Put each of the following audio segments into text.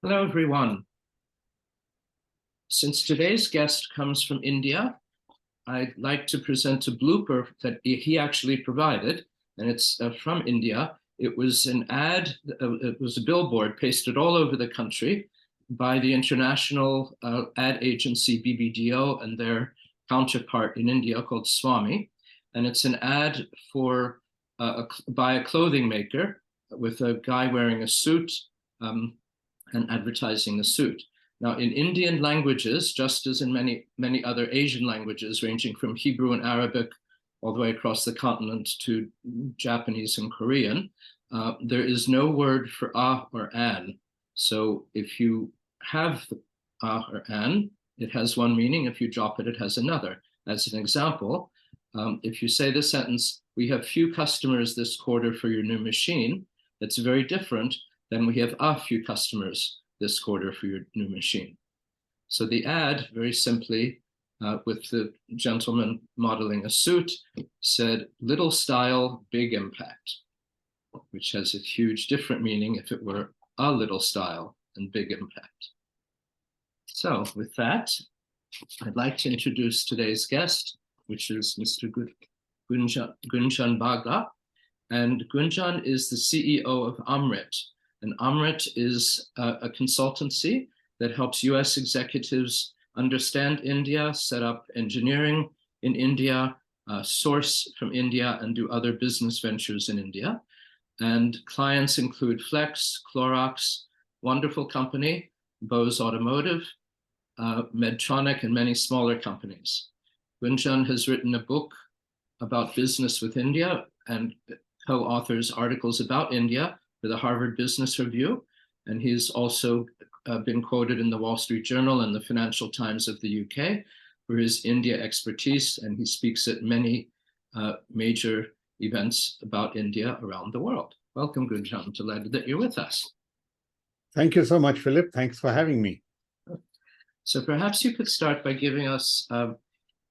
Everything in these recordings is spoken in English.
Hello, everyone. Since today's guest comes from India, I'd like to present a blooper that he actually provided, and it's from India. It was an ad, it was a billboard pasted all over the country by the international ad agency BBDO and their counterpart in India called Swami. And it's an ad for by a clothing maker with a guy wearing a suit and advertising a suit. Now, in Indian languages, just as in many other Asian languages, ranging from Hebrew and Arabic all the way across the continent to Japanese and Korean, there is no word for ah or an. So if you have ah or an, it has one meaning. If you drop it, it has another. As an example, if you say this sentence, "We have few customers this quarter for your new machine," that's very different than "We have a few customers this quarter for your new machine." So the ad, very simply, with the gentleman modeling a suit, said, "Little style, big impact," which has a huge different meaning if it were a little style and big impact. So with that, I'd like to introduce today's guest, which is Mr. Gunjan Bagla. And Gunjan is the CEO of Amritt. And Amritt is a consultancy that helps US executives understand India, set up engineering in India, source from India, and do other business ventures in India. And clients include Flex, Clorox, wonderful company, Bose Automotive, Medtronic, and many smaller companies. Gunjan has written a book about business with India and co-authors articles about India for the Harvard Business Review. And he's also been quoted in the Wall Street Journal and the Financial Times of the UK for his India expertise. And he speaks at many major events about India around the world. Welcome, Gunjan. Delighted that you're with us. Thank you so much, Philip. Thanks for having me. So perhaps you could start by giving us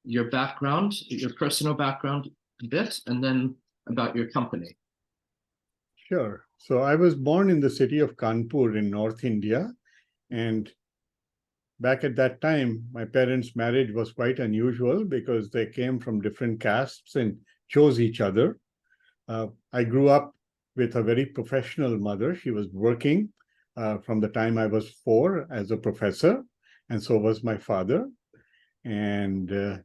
your background, your personal background a bit, and then about your company. Sure. So I was born in the city of Kanpur in North India. And back at that time, my parents' marriage was quite unusual because they came from different castes and chose each other. I grew up with a very professional mother. She was working from the time I was 4 as a professor, and so was my father. And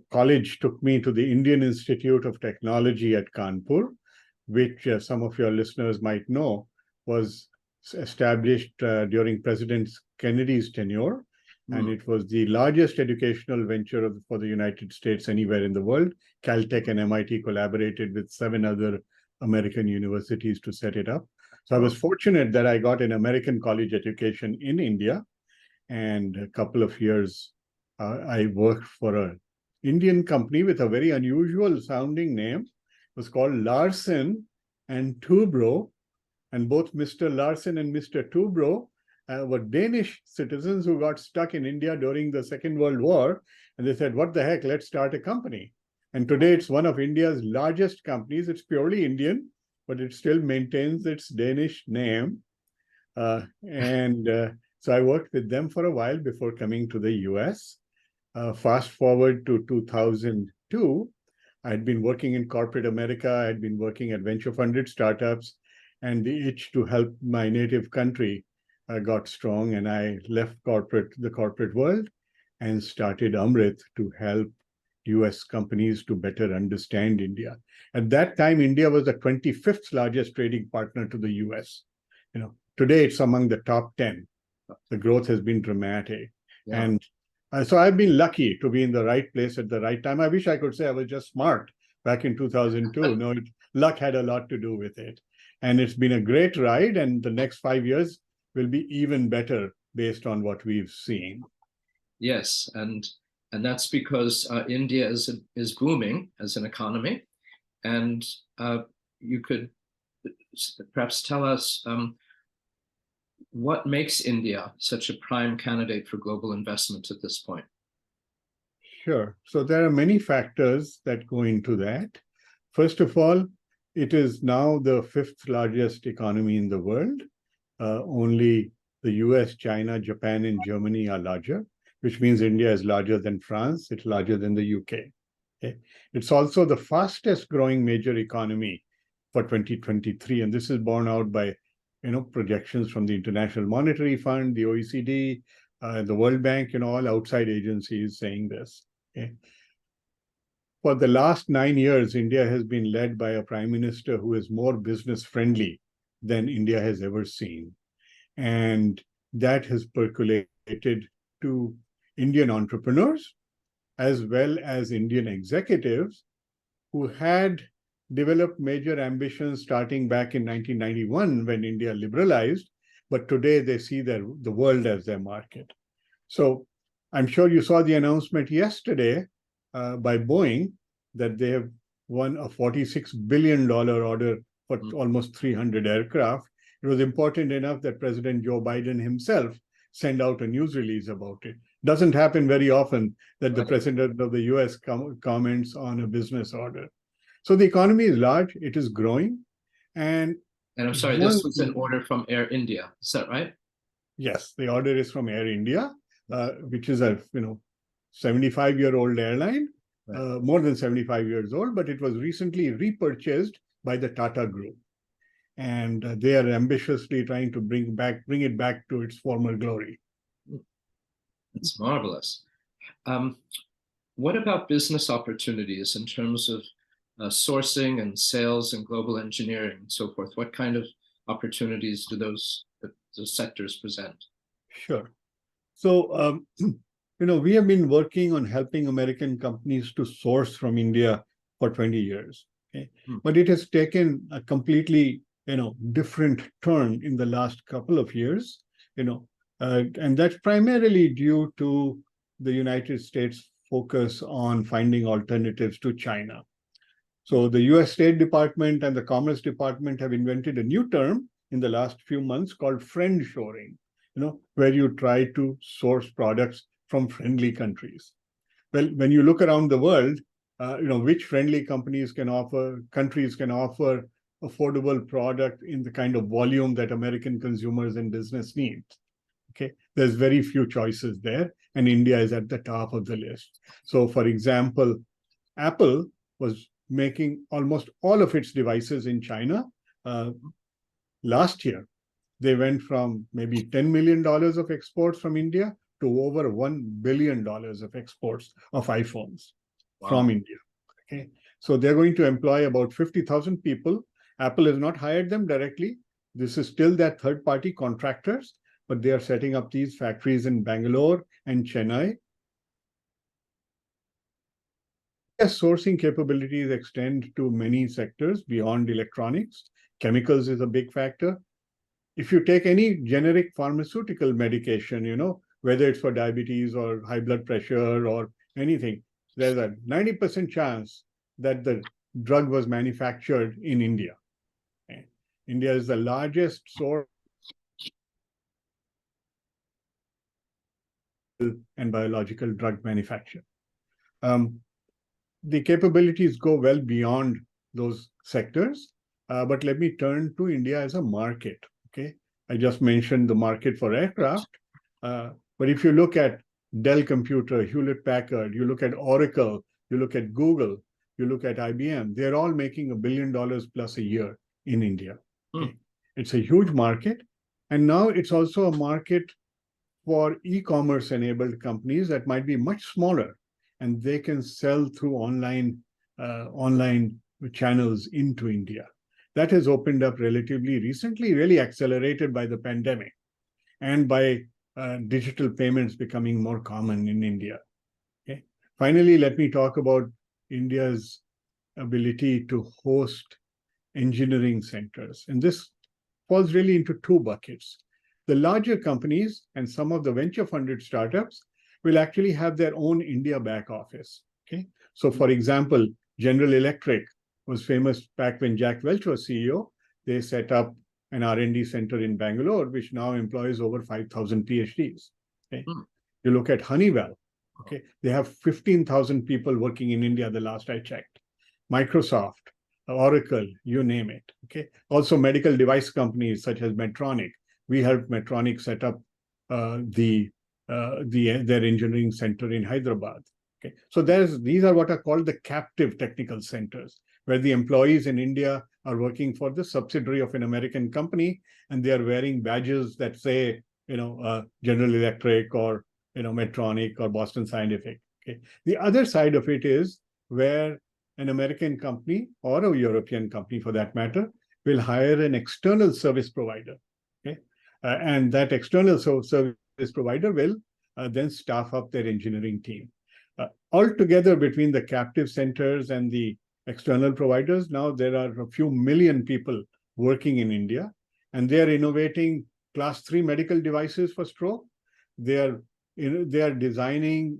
college took me to the Indian Institute of Technology at Kanpur, which some of your listeners might know was established during President Kennedy's tenure. And it was the largest educational venture for the United States anywhere in the world. Caltech and MIT collaborated with 7 other American universities to set it up. So I was fortunate that I got an American college education in India. And a couple of years, I worked for an Indian company with a very unusual sounding name. It was called Larsen and Toubro. And both Mr. Larsen and Mr. Toubro were Danish citizens who got stuck in India during the Second World War. And they said, what the heck, let's start a company. And today it's one of India's largest companies. It's purely Indian, but it still maintains its Danish name. So I worked with them for a while before coming to the US. Fast forward to 2002, I had been working in corporate America. I had been working at venture-funded startups, and the itch to help my native country got strong, and I left the corporate world and started Amritt to help US companies to better understand India. At that time, India was the 25th largest trading partner to the US. Today it's among the top 10. The growth has been dramatic. Yeah. And so I've been lucky to be in the right place at the right time. I wish I could say I was just smart back in 2002. No, luck had a lot to do with it. And it's been a great ride. And the next 5 years will be even better based on what we've seen. Yes. And that's because India is booming as an economy. And you could perhaps tell us what makes India such a prime candidate for global investment at this point? Sure. So there are many factors that go into that. First of all, it is now the 5th largest economy in the world. Only the US, China, Japan, and Germany are larger, which means India is larger than France, it's larger than the UK. Okay? It's also the fastest growing major economy for 2023, and this is borne out by projections from the International Monetary Fund, the OECD, the World Bank, all outside agencies saying this. Okay? For the last 9 years, India has been led by a prime minister who is more business friendly than India has ever seen. And that has percolated to Indian entrepreneurs as well as Indian executives who had developed major ambitions starting back in 1991 when India liberalized, but today they see the world as their market. So I'm sure you saw the announcement yesterday by Boeing that they have won a $46 billion order for almost 300 aircraft. It was important enough that President Joe Biden himself sent out a news release about it. Doesn't happen very often that the president of the US comments on a business order. So the economy is large, it is growing. And I'm sorry, this was an order from Air India, is that right? Yes, the order is from Air India, which is a 75-year-old airline, more than 75 years old, but it was recently repurchased by the Tata Group. And they are ambitiously trying to bring it back to its former glory. It's marvelous. What about business opportunities in terms of sourcing and sales and global engineering and so forth? What kind of opportunities do those sectors present? Sure. So, we have been working on helping American companies to source from India for 20 years. Okay? But it has taken a completely, different turn in the last couple of years, and that's primarily due to the United States focus on finding alternatives to China. So the US State Department and the Commerce Department have invented a new term in the last few months called friendshoring, where you try to source products from friendly countries. Well, when you look around the world, which friendly countries can offer affordable product in the kind of volume that American consumers and business need. Okay, there's very few choices there, and India is at the top of the list. So, for example, Apple was making almost all of its devices in China. Last year, they went from maybe $10 million of exports from India to over $1 billion of exports of iPhones from India. Okay, so they're going to employ about 50,000 people. Apple has not hired them directly. This is still their third-party contractors, but they are setting up these factories in Bangalore and Chennai. Sourcing capabilities extend to many sectors beyond electronics. Chemicals is a big factor. If you take any generic pharmaceutical medication, whether it's for diabetes or high blood pressure or anything, there's a 90% chance that the drug was manufactured in India. Okay. India is the largest source and biological drug manufacture. The capabilities go well beyond those sectors, but let me turn to India as a market. Okay, I just mentioned the market for aircraft, but if you look at Dell Computer, Hewlett Packard, you look at Oracle, you look at Google, you look at IBM, they're all making $1 billion plus a year in India. Okay? It's a huge market, and now it's also a market for e-commerce enabled companies that might be much smaller, and they can sell through online channels into India. That has opened up relatively recently, really accelerated by the pandemic and by digital payments becoming more common in India. Okay. Finally, let me talk about India's ability to host engineering centers. And this falls really into two buckets. The larger companies and some of the venture-funded startups will actually have their own India back office. Okay, so for example, General Electric was famous back when Jack Welch was CEO. They set up an R&D center in Bangalore, which now employs over 5,000 PhDs. Okay, you look at Honeywell. Okay, they have 15,000 people working in India. The last I checked. Microsoft, Oracle, you name it. Okay, also medical device companies such as Medtronic, we helped Medtronic set up their engineering center in Hyderabad. Okay, so these are what are called the captive technical centers, where the employees in India are working for the subsidiary of an American company, and they are wearing badges that say, General Electric or Medtronic or Boston Scientific. Okay, the other side of it is where an American company or a European company, for that matter, will hire an external service provider. Okay, and that external service provider will then staff up their engineering team. Altogether, between the captive centers and the external providers, now there are a few million people working in India, and they are innovating class 3 medical devices for stroke. They are designing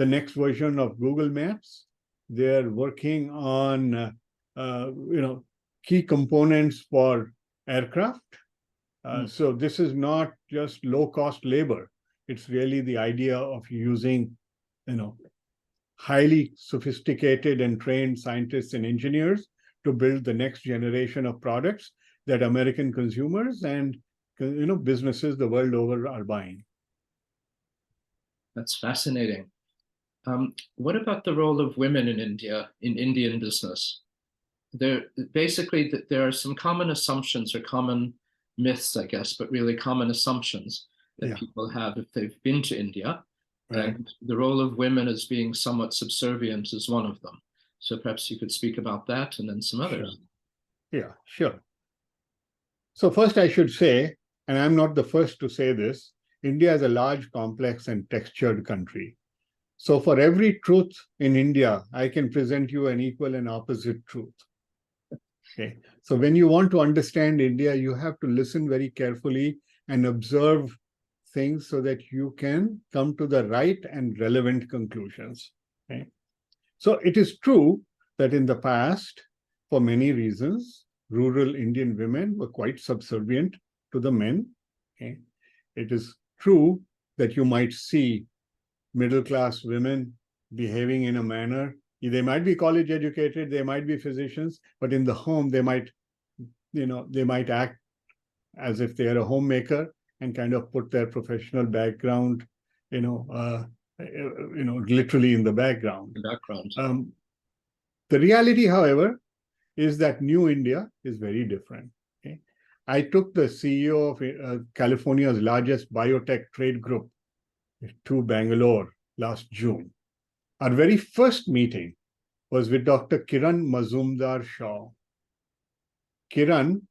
the next version of Google Maps. They are working on key components for aircraft. So this is not just low-cost labor. It's really the idea of using highly sophisticated and trained scientists and engineers to build the next generation of products that American consumers and businesses the world over are buying. That's fascinating. What about the role of women in India, in Indian business? There are some common assumptions or common myths, I guess, but really common assumptions that people have if they've been to India. Right. And the role of women as being somewhat subservient is one of them. So perhaps you could speak about that and then some others. Sure. Yeah, sure. So first I should say, and I'm not the first to say this, India is a large, complex, and textured country. So for every truth in India, I can present you an equal and opposite truth. Okay. So when you want to understand India, you have to listen very carefully and observe things so that you can come to the right and relevant conclusions. Okay? So it is true that in the past, for many reasons, rural Indian women were quite subservient to the men. Okay? It is true that you might see middle-class women behaving in a manner. They might be college educated, they might be physicians, but in the home they might act as if they are a homemaker and kind of put their professional background, literally in the background. The reality, however, is that New India is very different. Okay? I took the CEO of California's largest biotech trade group to Bangalore last June. Our very first meeting was with Dr. Kiran Mazumdar-Shaw. Kiran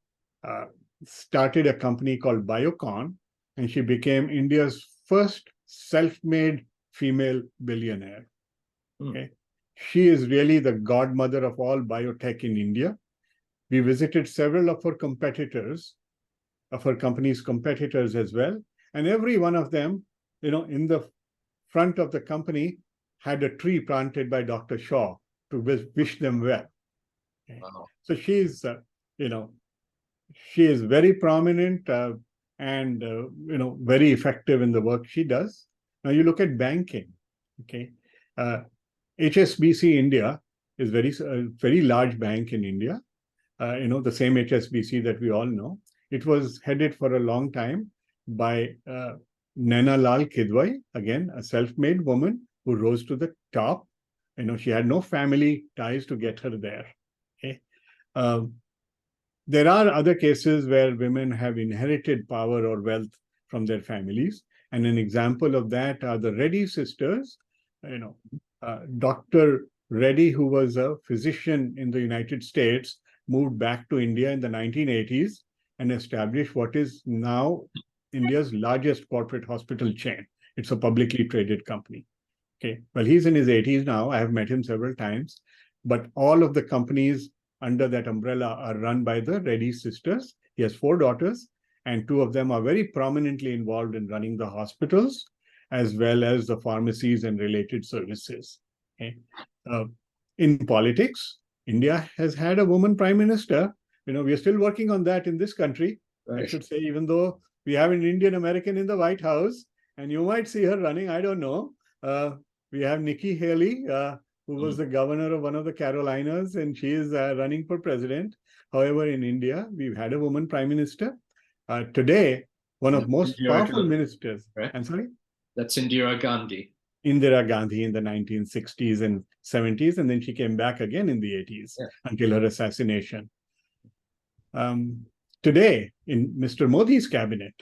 started a company called Biocon, and she became India's first self-made female billionaire. Okay? She is really the godmother of all biotech in India. We visited several of her competitors, of her company's competitors as well, and every one of them, in the front of the company had a tree planted by Dr. Shaw to wish them well. Okay? Wow. So she is very prominent and very effective in the work she does. Now you look at banking. Okay, HSBC India is a very large bank in India. The same HSBC that we all know. It was headed for a long time by Naina Lal Kidwai, again a self-made woman who rose to the top. She had no family ties to get her there. Okay. There are other cases where women have inherited power or wealth from their families. And an example of that are the Reddy sisters. Dr. Reddy, who was a physician in the United States, moved back to India in the 1980s and established what is now India's largest corporate hospital chain. It's a publicly traded company. Okay. Well, he's in his 80s now. I have met him several times. But all of the companies under that umbrella are run by the Reddy sisters. He has 4 daughters, and 2 of them are very prominently involved in running the hospitals, as well as the pharmacies and related services. Okay. In politics, India has had a woman prime minister. We are still working on that in this country. Right. I should say, even though we have an Indian American in the White House, and you might see her running, I don't know. We have Nikki Haley, who was the governor of one of the Carolinas, and she is running for president. However, in India, we've had a woman prime minister. Today, one of most Indira powerful Gandhi, ministers, right? I'm sorry? That's Indira Gandhi. Indira Gandhi in the 1960s and 70s, and then she came back again in the 80s until her assassination. Today, in Mr. Modi's cabinet,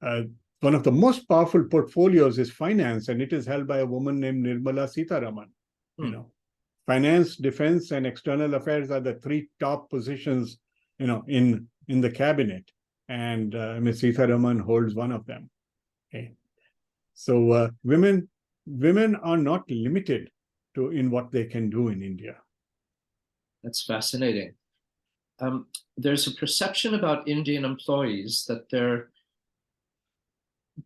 one of the most powerful portfolios is finance, and it is held by a woman named Nirmala Sitharaman. You know, finance, defense, and external affairs are the three top positions, you know, in the cabinet, and Ms. Sitharaman holds one of them. Okay, so women are not limited to in what they can do in India. That's fascinating. There's a perception about Indian employees that they're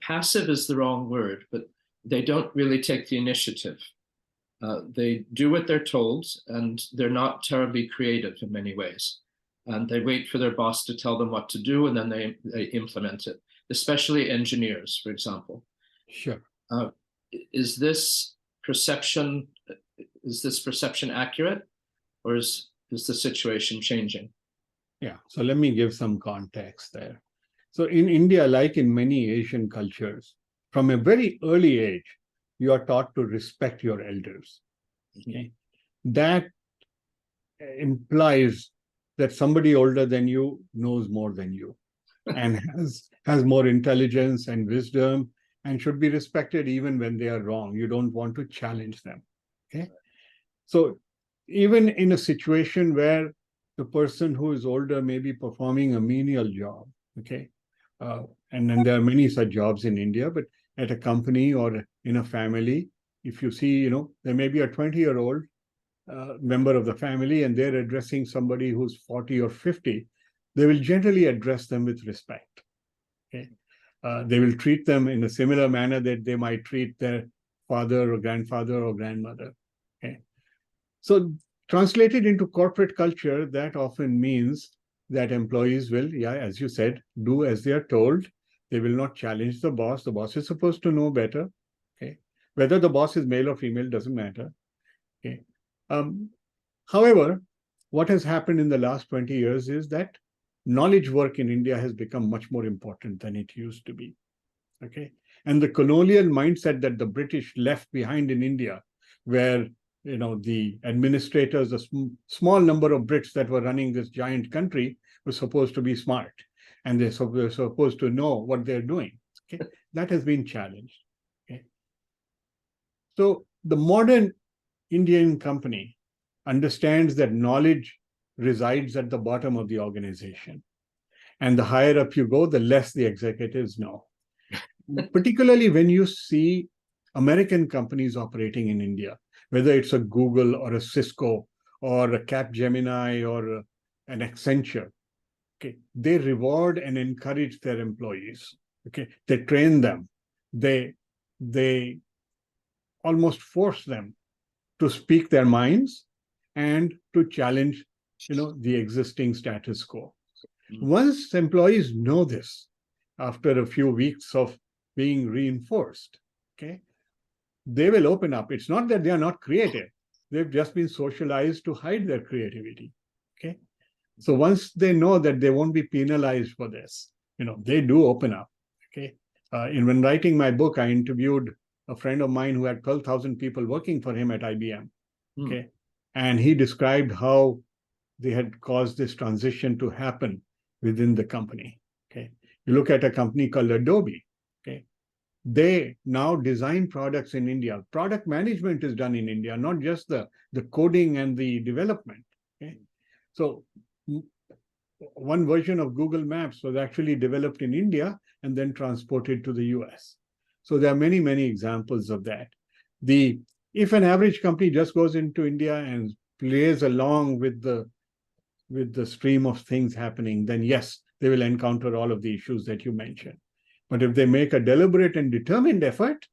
passive is the wrong word, but they don't really take the initiative. They do what they're told, and they're not terribly creative in many ways. And they wait for their boss to tell them what to do, and then they implement it, especially engineers, for example. Sure. Is this perception accurate, or is the situation changing? Yeah, so let me give some context there. So in India, like in many Asian cultures, from a very early age, you are taught to respect your elders. Okay? That implies that somebody older than you knows more than you and has more intelligence and wisdom and should be respected even when they are wrong. You don't want to challenge them. Okay? So even in a situation where the person who is older may be performing a menial job, okay? And then there are many such jobs in India, but at a company or in a family, if you see, you know, there may be a 20-year-old member of the family and they're addressing somebody who's 40 or 50, they will generally address them with respect. Okay? They will treat them in a similar manner that they might treat their father or grandfather or grandmother. Okay? So translated into corporate culture, that often means that employees will, yeah, as you said, do as they are told. They will not challenge the boss. The boss is supposed to know better. Okay, whether the boss is male or female doesn't matter. Okay. However, what has happened in the last 20 years is that knowledge work in India has become much more important than it used to be. Okay, and the colonial mindset that the British left behind in India, where you know the administrators, a small number of Brits that were running this giant country, were supposed to be smart, and they're supposed to know what they're doing. Okay, that has been challenged. Okay, so the modern Indian company understands that knowledge resides at the bottom of the organization, and the higher up you go, the less the executives know. Particularly when you see American companies operating in India, whether it's a Google or a Cisco or a Capgemini or an Accenture, okay, they reward and encourage their employees. Okay, they train them, they almost force them to speak their minds and to challenge, you know, the existing status quo. Once employees know this, after a few weeks of being reinforced, okay, they will open up. It's not that they are not creative. They've just been socialized to hide their creativity, okay? So once they know that they won't be penalized for this, you know, they do open up, okay? When writing my book, I interviewed a friend of mine who had 12,000 people working for him at IBM, okay? And he described how they had caused this transition to happen within the company, okay? You look at a company called Adobe, okay? They now design products in India. Product management is done in India, not just the coding and the development, okay? So one version of Google Maps was actually developed in India and then transported to the US. So there are many, many examples of that. If an average company just goes into India and plays along with the stream of things happening, then yes, they will encounter all of the issues that you mentioned. But if they make a deliberate and determined effort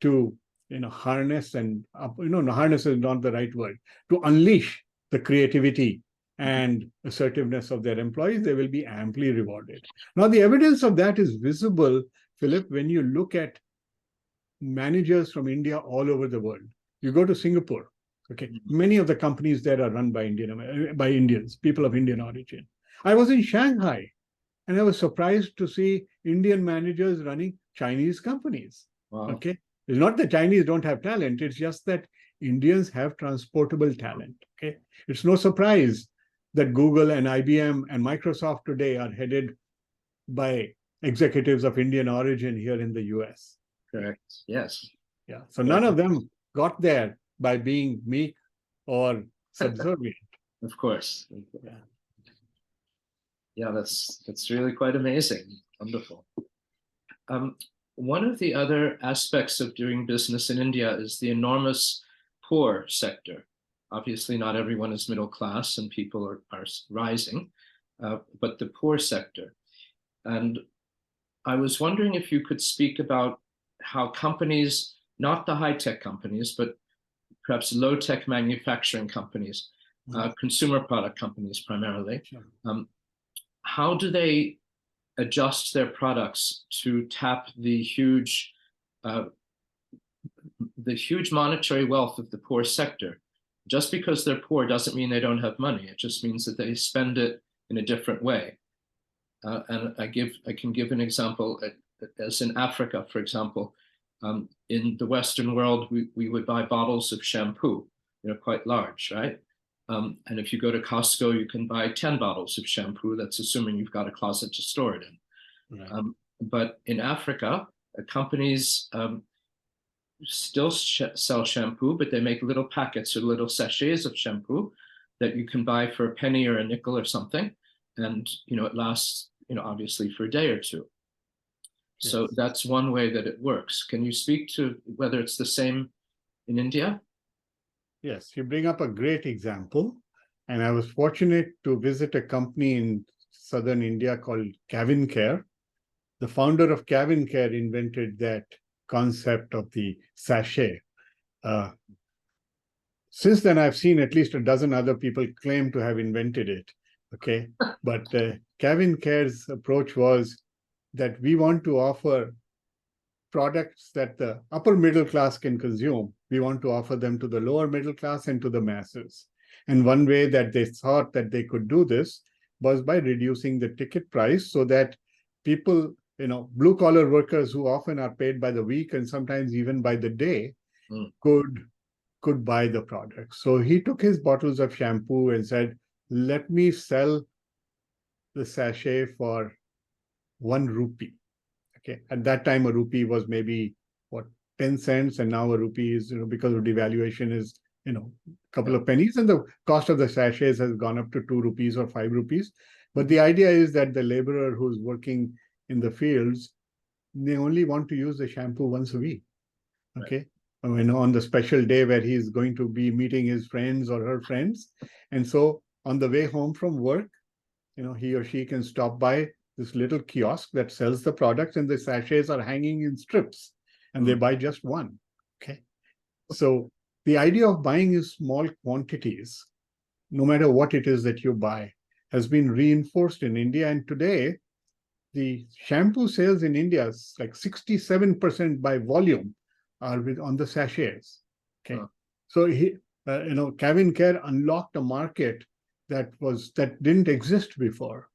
to, you know, harness harness is not the right word, to unleash the creativity and assertiveness of their employees, they will be amply rewarded. Now, the evidence of that is visible, Philip, when you look at managers from India all over the world. You go to Singapore, okay, many of the companies there are run by Indians, people of Indian origin. I was in Shanghai And I was surprised to see Indian managers running Chinese companies. Wow. Okay. It's not that Chinese don't have talent. It's just that Indians have transportable talent. Okay. It's no surprise that Google and IBM and Microsoft today are headed by executives of Indian origin here in the US. Correct. Yes. Yeah. So none of them got there by being meek or subservient. Of course. Yeah. Yeah, that's really quite amazing. Wonderful. One of the other aspects of doing business in India is the enormous poor sector. Obviously, not everyone is middle class and people are rising, but the poor sector. And I was wondering if you could speak about how companies, not the high-tech companies, but perhaps low-tech manufacturing companies, consumer product companies primarily, how do they adjust their products to tap the huge monetary wealth of the poor sector? Just because they're poor doesn't mean they don't have money. It just means that they spend it in a different way. And I can give an example. As in Africa, for example, in the Western world, we would buy bottles of shampoo, quite large, right? And if you go to Costco, you can buy 10 bottles of shampoo. That's assuming you've got a closet to store it in. Right. But in Africa, companies still sell shampoo, but they make little packets or little sachets of shampoo that you can buy for a penny or a nickel or something. And, it lasts, obviously for a day or two. Yes. So that's one way that it works. Can you speak to whether it's the same in India? Yes, you bring up a great example. And I was fortunate to visit a company in southern India called Cabin Care. The founder of Cabin Care invented that concept of the sachet. Since then, I've seen at least a dozen other people claim to have invented it. Okay, but Cabin Care's approach was that we want to offer products that the upper middle class can consume. We want to offer them to the lower middle class and to the masses. And one way that they thought that they could do this was by reducing the ticket price so that people, blue collar workers who often are paid by the week and sometimes even by the day could buy the product. So he took his bottles of shampoo and said, let me sell the sachet for 1 rupee. Okay. At that time, a rupee was maybe 10 cents, and now a rupee is, because of devaluation, is a couple of pennies, and the cost of the sachets has gone up to 2 rupees or 5 rupees. But the idea is that the laborer who's working in the fields, they only want to use the shampoo once a week. Okay. Right. On the special day where he's going to be meeting his friends or her friends. And so on the way home from work, he or she can stop by this little kiosk that sells the products, and the sachets are hanging in strips, and they buy just one. Okay. So the idea of buying in small quantities, no matter what it is that you buy, has been reinforced in India. And today, the shampoo sales in India is like 67% by volume are on the sachets. Okay. So Cabin Care unlocked a market that didn't exist before.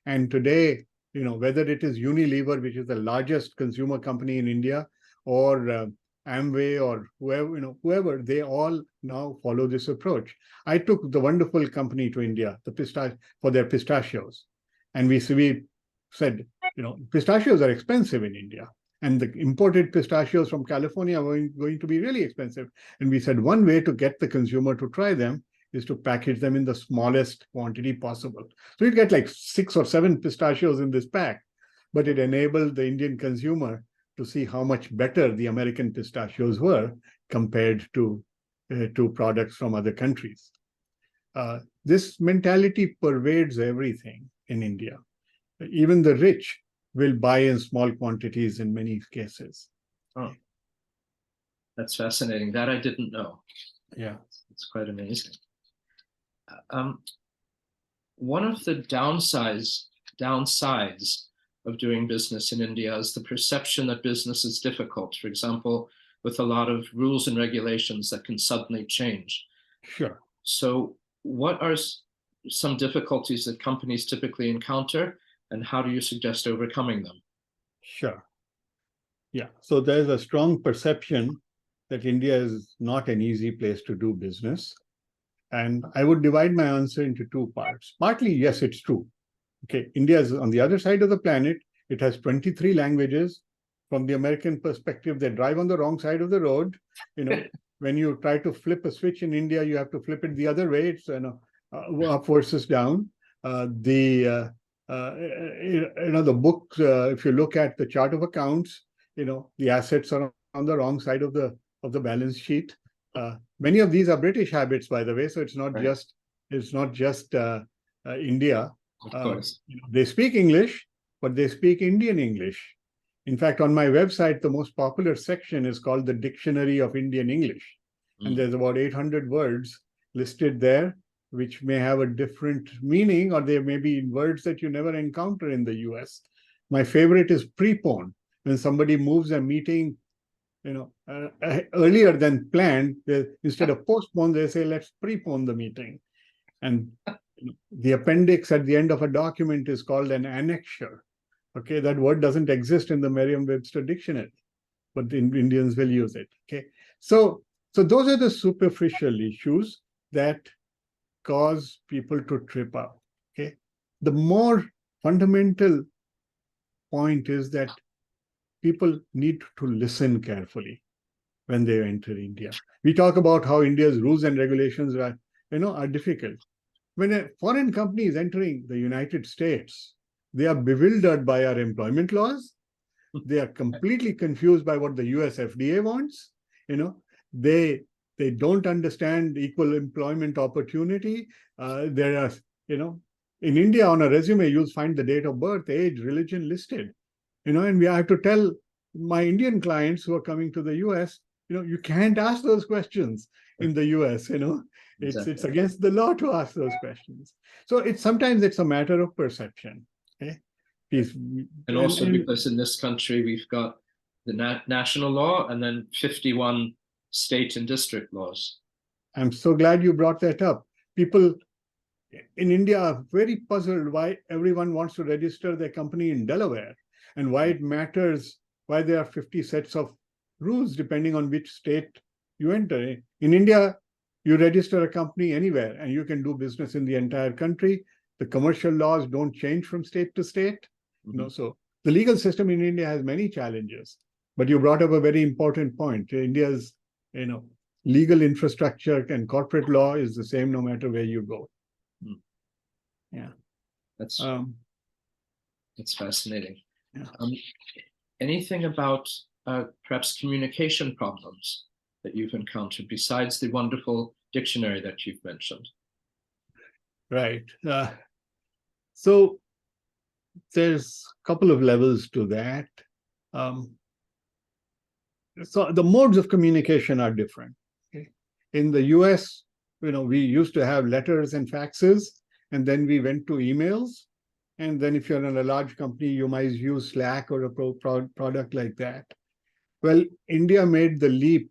And today, whether it is Unilever, which is the largest consumer company in India, or Amway or whoever, they all now follow this approach. I took the wonderful company to India, for their pistachios. And we said, pistachios are expensive in India. And the imported pistachios from California are going to be really expensive. And we said one way to get the consumer to try them is to package them in the smallest quantity possible. So you get like 6 or 7 pistachios in this pack, but it enabled the Indian consumer to see how much better the American pistachios were compared to products from other countries. This mentality pervades everything in India. Even the rich will buy in small quantities in many cases. Oh, that's fascinating. That I didn't know. Yeah. It's quite amazing. One of the downsides of doing business in India is the perception that business is difficult. For example, with a lot of rules and regulations that can suddenly change. Sure. So what are some difficulties that companies typically encounter? and how do you suggest overcoming them? Sure. Yeah. So there's a strong perception that India is not an easy place to do business. And I would divide my answer into two parts. Partly, yes, it's true. Okay, India is on the other side of the planet. It has 23 languages. From the American perspective, they drive on the wrong side of the road. When you try to flip a switch in India, you have to flip it the other way. It's up versus down. The book, if you look at the chart of accounts, the assets are on the wrong side of the balance sheet. Many of these are British habits, by the way. So it's not just India. Of course. They speak English, but they speak Indian English. In fact, on my website, the most popular section is called the Dictionary of Indian English. And there's about 800 words listed there, which may have a different meaning, or there may be words that you never encounter in the US. My favorite is prepone. When somebody moves a meeting, earlier than planned, instead of postpone, they say, let's prepone the meeting. And the appendix at the end of a document is called an annexure. Okay, that word doesn't exist in the Merriam-Webster dictionary, but the Indians will use it. Okay, so those are the superficial issues that cause people to trip up. Okay, the more fundamental point is that people need to listen carefully when they enter India. We talk about how India's rules and regulations are difficult. When a foreign company is entering the United States, they are bewildered by our employment laws. They are completely confused by what the US FDA wants. They don't understand equal employment opportunity. There are, in India, on a resume, you'll find the date of birth, age, religion listed. And I have to tell my Indian clients who are coming to the US, you can't ask those questions in the US. It's against the law to ask those questions. So sometimes it's a matter of perception. Okay? And also because in this country, we've got the national law and then 51 state and district laws. I'm so glad you brought that up. People in India are very puzzled why everyone wants to register their company in Delaware and why it matters, why there are 50 sets of rules depending on which state you enter. In India, you register a company anywhere and you can do business in the entire country. The commercial laws don't change from state to state. So the legal system in India has many challenges. But you brought up a very important point. India's legal infrastructure and corporate law is the same no matter where you go. Yeah. That's fascinating. Yeah. Anything about perhaps communication problems that you've encountered besides the wonderful dictionary that you've mentioned? Right. So there's a couple of levels to that. So the modes of communication are different. Okay? In the US, we used to have letters and faxes, and then we went to emails. And then if you're in a large company, you might use Slack or a product like that. Well, India made the leap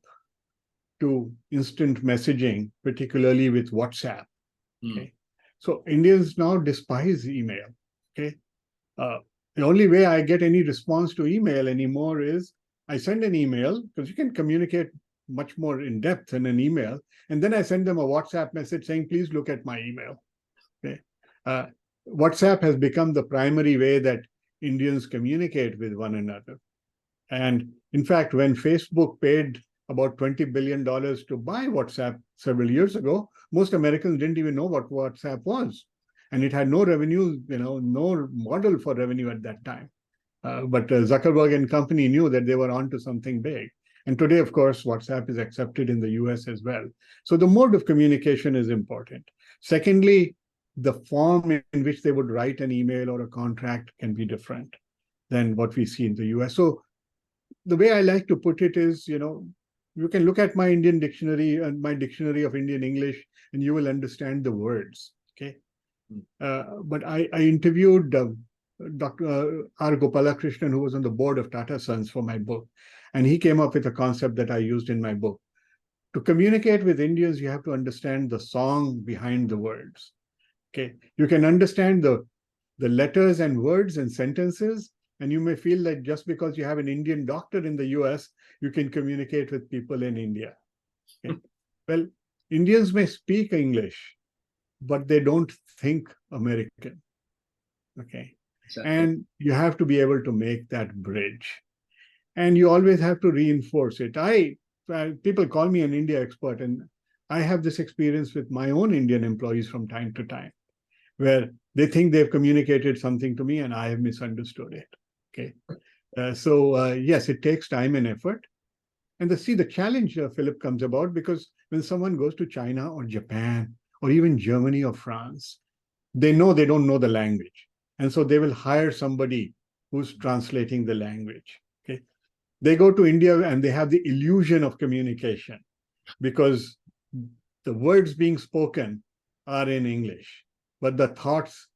to instant messaging, particularly with WhatsApp. Okay? So Indians now despise email. Okay, the only way I get any response to email anymore is I send an email, because you can communicate much more in depth in an email, and then I send them a WhatsApp message saying, please look at my email. Okay, WhatsApp has become the primary way that Indians communicate with one another. And in fact, when Facebook paid about $20 billion to buy WhatsApp several years ago, most Americans didn't even know what WhatsApp was. And it had no revenue, no model for revenue at that time. But Zuckerberg and company knew that they were onto something big. And today, of course, WhatsApp is accepted in the US as well. So the mode of communication is important. Secondly, the form in which they would write an email or a contract can be different than what we see in the US. So the way I like to put it is, you can look at my Indian dictionary and my dictionary of Indian English, and you will understand the words. Okay. But I interviewed Dr. R. Gopalakrishnan, who was on the board of Tata Sons for my book. And he came up with a concept that I used in my book. To communicate with Indians, you have to understand the song behind the words. Okay. You can understand the the letters and words and sentences. And you may feel that just because you have an Indian doctor in the US, you can communicate with people in India. Okay. Well, Indians may speak English, but they don't think American. Okay. Exactly. And you have to be able to make that bridge. And you always have to reinforce it. People call me an India expert, and I have this experience with my own Indian employees from time to time, where they think they've communicated something to me and I have misunderstood it. Okay. Yes, it takes time and effort. And the challenge, Philip, comes about because when someone goes to China or Japan or even Germany or France, they know they don't know the language. And so they will hire somebody who's translating the language. Okay. They go to India and they have the illusion of communication because the words being spoken are in English, but the thoughts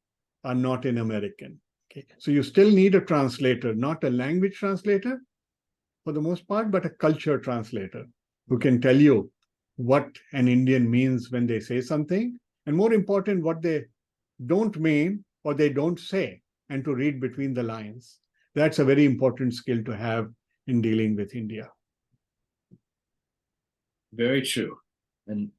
are not in American. Okay. So you still need a translator, not a language translator for the most part, but a culture translator who can tell you what an Indian means when they say something, and more important, what they don't mean or they don't say, and to read between the lines. That's a very important skill to have in dealing with India. Very true. And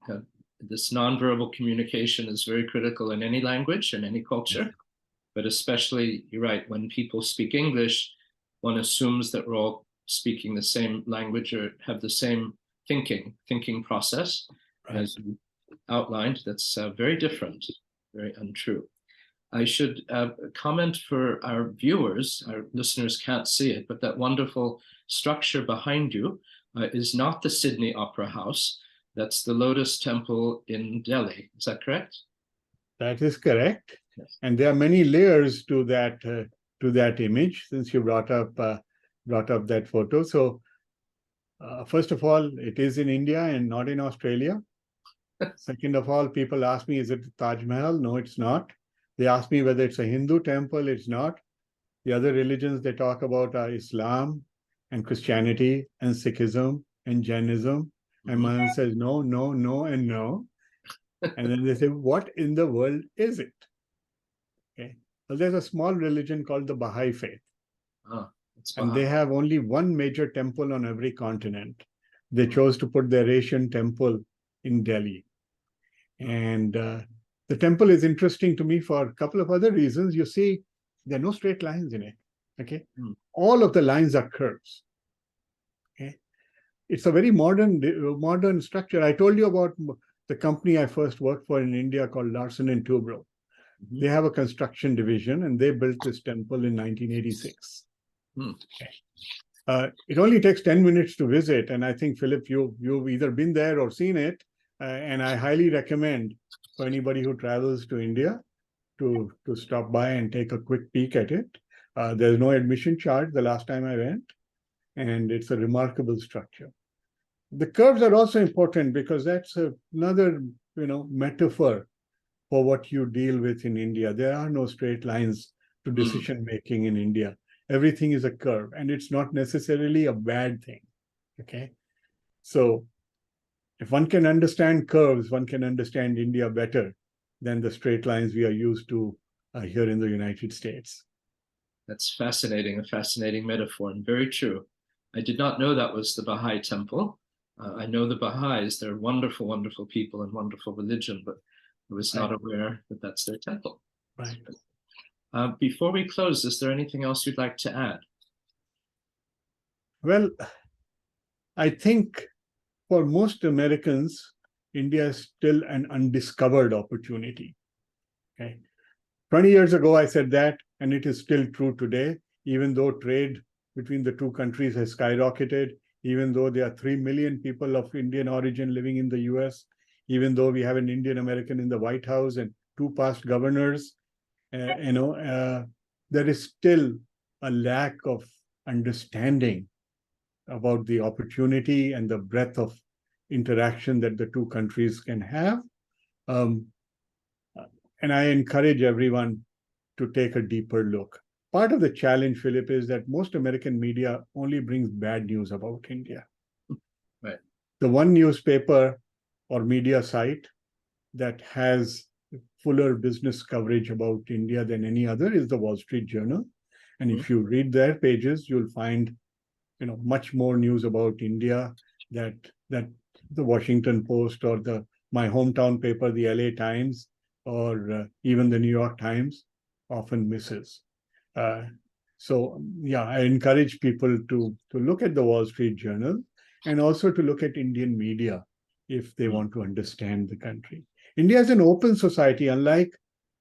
this nonverbal communication is very critical in any language and any culture, but especially, you're right, when people speak English, one assumes that we're all speaking the same language or have the same thinking process, right, as you outlined. That's very different, very untrue. I should comment for our viewers, our listeners can't see it, but that wonderful structure behind you is not the Sydney Opera House. That's the Lotus Temple in Delhi. Is that correct? That is correct. Yes. And there are many layers to that image, since you brought up that photo. So first of all, it is in India and not in Australia. Second of all, people ask me, is it the Taj Mahal? No, it's not. They ask me whether it's a Hindu temple. It's not. The other religions they talk about are Islam and Christianity and Sikhism and Jainism. And my answer says no, no, no, and no. And then they say, what in the world is it? Okay. Well, there's a small religion called the Baha'i faith. And they have only one major temple on every continent. They chose to put their Asian temple in Delhi. And the temple is interesting to me for a couple of other reasons. You see, there are no straight lines in it. Okay. All of the lines are curves. Okay. It's a very modern structure. I told you about the company I first worked for in India called Larsen & Toubro. They have a construction division, and they built this temple in 1986. Okay. It only takes 10 minutes to visit, and I think, Philip, you've either been there or seen it, and I highly recommend for anybody who travels to India to stop by and take a quick peek at it. There's no admission charge the last time I went, and it's a remarkable structure. The curves are also important because that's another, metaphor for what you deal with in India. There are no straight lines to decision making in India. Everything is a curve, and it's not necessarily a bad thing. Okay. So if one can understand curves, one can understand India better than the straight lines we are used to here in the United States. That's fascinating, a fascinating metaphor, and very true. I did not know that was the Baha'i temple. I know the Baha'is, they're wonderful, wonderful people and wonderful religion, but I was not aware that that's their temple. Right. Before we close, is there anything else you'd like to add? Well, I think for most Americans, India is still an undiscovered opportunity. Okay. 20 years ago, I said that, and it is still true today, even though trade between the two countries has skyrocketed, even though there are 3 million people of Indian origin living in the US, even though we have an Indian American in the White House and 2 past governors, there is still a lack of understanding about the opportunity and the breadth of interaction that the two countries can have. And I encourage everyone to take a deeper look. Part of the challenge, Philip, is that most American media only brings bad news about India. Right. The one newspaper or media site that has fuller business coverage about India than any other is the Wall Street Journal. And if you read their pages, you'll find, much more news about India that the Washington Post or my hometown paper, the LA Times, or even the New York Times often misses. So I encourage people to look at the Wall Street Journal and also to look at Indian media if they want to understand the country. India is an open society, unlike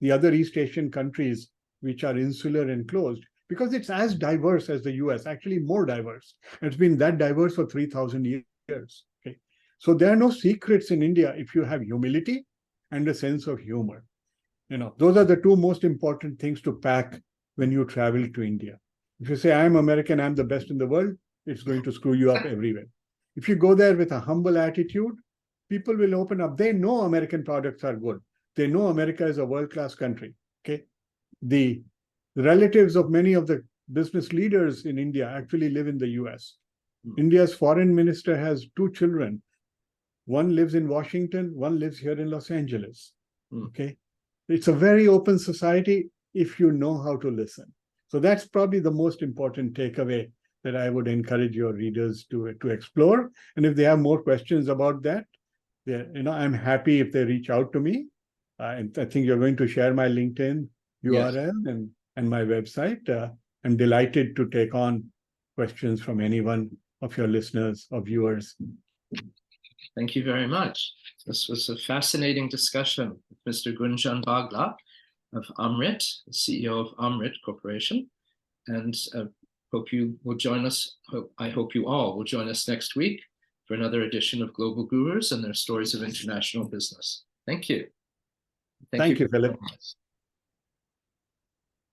the other East Asian countries, which are insular and closed, because it's as diverse as the US, actually more diverse. It's been that diverse for 3,000 years. Okay? So there are no secrets in India if you have humility and a sense of humor. Those are the two most important things to pack when you travel to India. If you say, I'm American, I'm the best in the world, it's going to screw you up everywhere. If you go there with a humble attitude, people will open up. They know American products are good. They know America is a world-class country. Okay, the relatives of many of the business leaders in India actually live in the US. India's foreign minister has 2 children. One lives in Washington, one lives here in Los Angeles. Okay, it's a very open society if you know how to listen. So that's probably the most important takeaway that I would encourage your readers to explore. And if they have more questions about that, I'm happy if they reach out to me. And I think you're going to share my LinkedIn URL and my website. I'm delighted to take on questions from any one of your listeners or viewers. Thank you very much. This was a fascinating discussion with Mr. Gunjan Bagla of Amritt, the CEO of Amritt Corporation. And hope you will join us. I hope you all will join us next week for another edition of Global Gurus and their stories of international business. Thank you. Thank you, Philip.